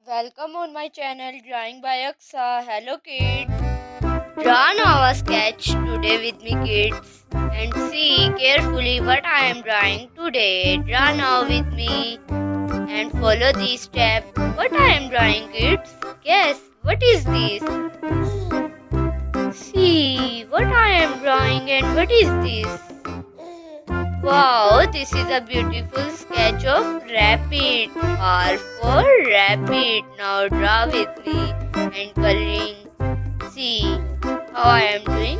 Welcome on my channel Drawing by Aqsa. Hello kids. Draw now a sketch today with me kids and see carefully what I am drawing today. Draw now with me and follow these steps. What I am drawing kids? Guess what is this? See what I am drawing and what is this? Wow, this is a beautiful sketch of rabbit. R for rabbit. Now draw with me and coloring. See how I am doing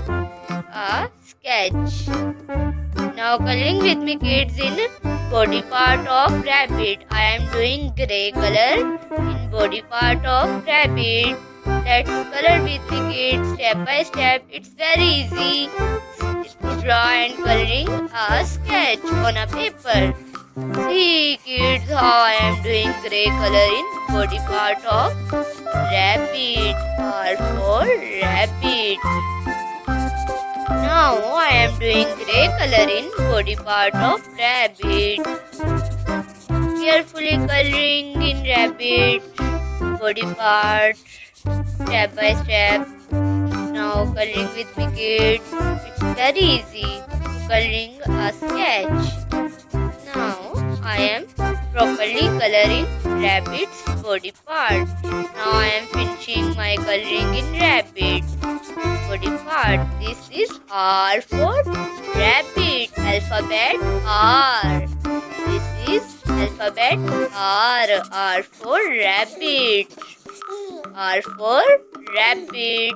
a sketch. Now coloring with me kids in body part of rabbit. I am doing grey color in body part of rabbit. Let's color with me kids step by step. It's very easy to draw and coloring a sketch on a paper. See kids how I am doing grey color in body part of rabbit. R for rabbit. Now I am doing grey color in body part of rabbit. Carefully coloring in rabbit body part step by step. Now coloring with me kids. It's very easy coloring a sketch. Now I am properly coloring rabbit's body part. Now I am finishing my coloring in rabbit body part. This is R for rabbit. Alphabet R. This is alphabet R. R for rabbit. R for rabbit.